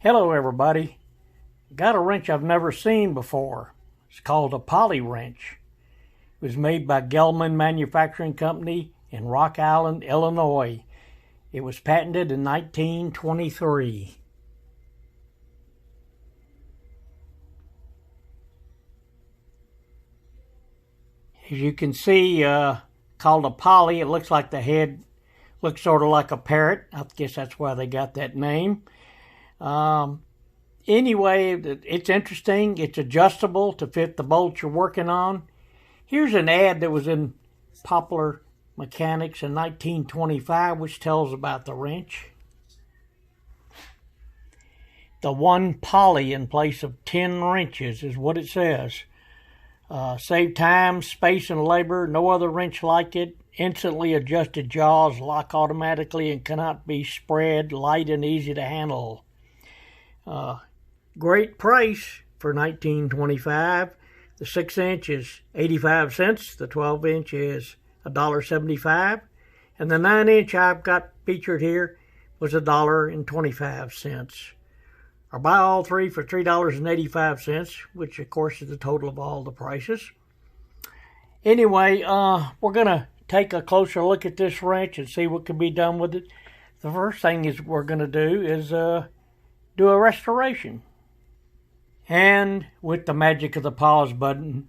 Hello everybody. Got a wrench I've never seen before. It's called a Poly wrench. It was made by Gelman Manufacturing Company in Rock Island, Illinois. It was patented in 1923. As you can see, called a Poly. It looks like the head looks sort of like a parrot. I guess that's why they got that name. Anyway, it's interesting. It's adjustable to fit the bolt you're working on. Here's an ad that was in Popular Mechanics in 1925, which tells about the wrench. The one Poly in place of 10 wrenches is what it says. Save time, space, and labor. No other wrench like it. Instantly adjusted jaws, lock automatically, and cannot be spread. Light and easy to handle. Great price for 1925. The 6-inch is 85 cents. The 12-inch is $1.75. And the 9-inch I've got featured here was $1.25. Or buy all three for $3.85, which of course is the total of all the prices. Anyway, we're going to take a closer look at this wrench and see what can be done with it. The first thing is we're going to do is do a restoration. And with the magic of the pause button,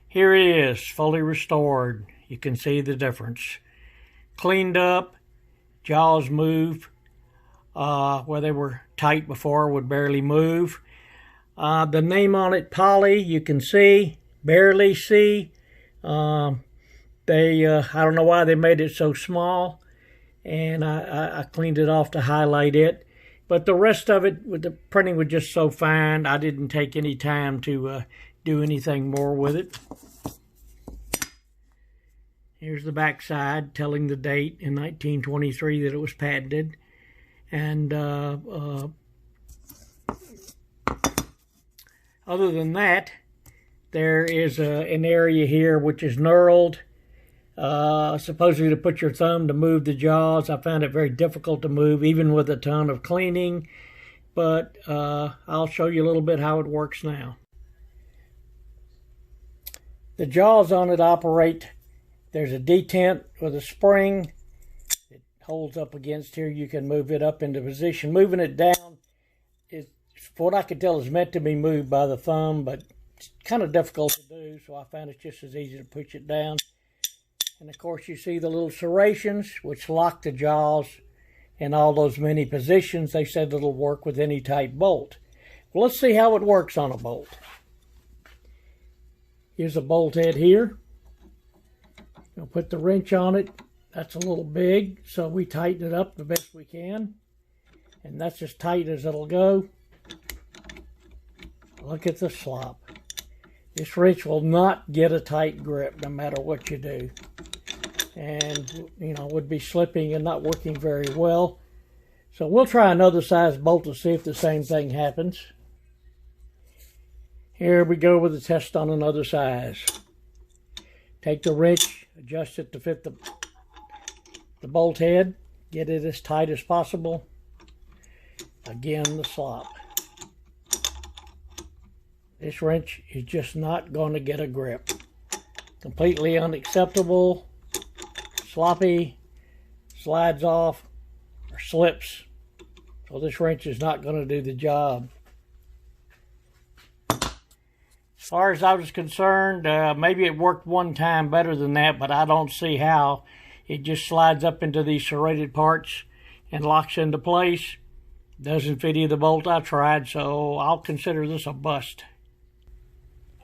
here it is, fully restored. You can see the difference. Cleaned up, jaws move. Where they were tight before would barely move. The name on it, Poly, you can see, barely see. I don't know why they made it so small, and I cleaned it off to highlight it. But the rest of it, with the printing was just so fine, I didn't take any time to do anything more with it. Here's the back side telling the date in 1923 that it was patented. And other than that, there is an area here which is knurled. Supposedly to put your thumb to move the jaws. I found it very difficult to move, even with a ton of cleaning. But I'll show you a little bit how it works now. The jaws on it operate. There's a detent with a spring. It holds up against here. You can move it up into position. Moving it down, from what I could tell, is meant to be moved by the thumb, but it's kind of difficult to do, so I found it's just as easy to push it down. And of course you see the little serrations which lock the jaws in all those many positions. They said it'll work with any type bolt. Well, let's see how it works on a bolt. Here's a bolt head here. We'll put the wrench on it. That's a little big, so we tighten it up the best we can. And that's as tight as it'll go. Look at the slop. This wrench will not get a tight grip no matter what you do. And, would be slipping and not working very well. So we'll try another size bolt to see if the same thing happens. Here we go with the test on another size. Take the wrench, adjust it to fit the bolt head, get it as tight as possible. Again, the slop. This wrench is just not going to get a grip. Completely unacceptable. Sloppy, slides off, or slips. So this wrench is not going to do the job. As far as I was concerned, maybe it worked one time better than that, but I don't see how. It just slides up into these serrated parts and locks into place. Doesn't fit either bolt I tried, so I'll consider this a bust.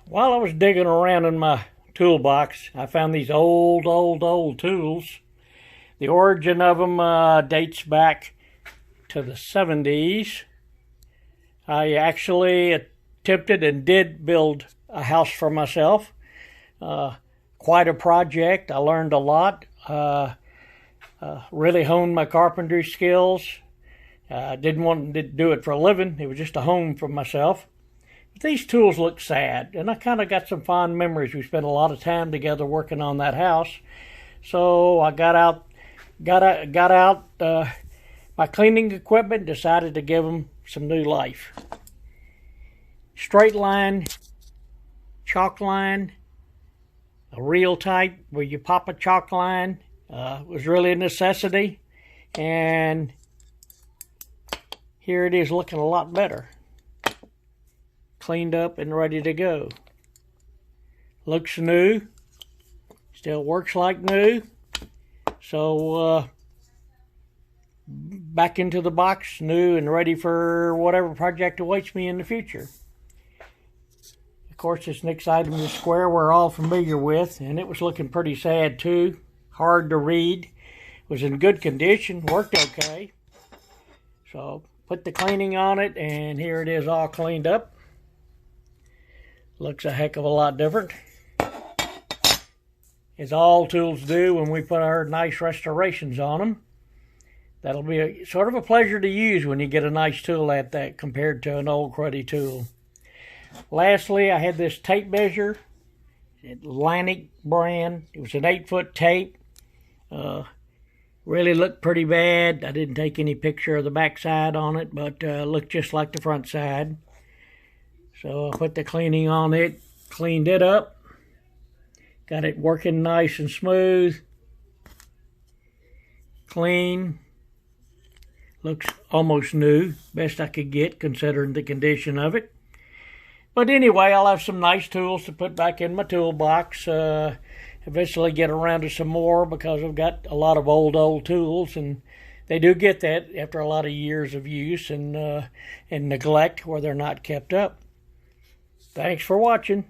While I was digging around in my toolbox, I found these old tools. The origin of them dates back to the 70s. I actually attempted and did build a house for myself. Quite a project. I learned a lot. Really honed my carpentry skills. Didn't want to do it for a living. It was just a home for myself. These tools look sad, and I kind of got some fond memories. We spent a lot of time together working on that house. So I got out My cleaning equipment decided to give them some new life. Straight line, chalk line, a reel type where you pop a chalk line was really a necessity, and here it is looking a lot better. Cleaned up and ready to go. Looks new, still works like new. So back into the box, new and ready for whatever project awaits me in the future. Of course, this next item is square we're all familiar with, and it was looking pretty sad too. Hard to read. Was in good condition, worked okay. So put the cleaning on it, and here it is all cleaned up. Looks a heck of a lot different, as all tools do when we put our nice restorations on them. That'll be sort of a pleasure to use when you get a nice tool at that compared to an old cruddy tool. Lastly, I had this tape measure, Atlantic brand. It was an 8-foot tape. Really looked pretty bad. I didn't take any picture of the back side on it, but looked just like the front side. So I put the cleaning on it, cleaned it up, got it working nice and smooth, clean. Looks almost new, best I could get considering the condition of it. But anyway, I'll have some nice tools to put back in my toolbox. Eventually get around to some more because I've got a lot of old tools, and they do get that after a lot of years of use and neglect where they're not kept up. Thanks for watching.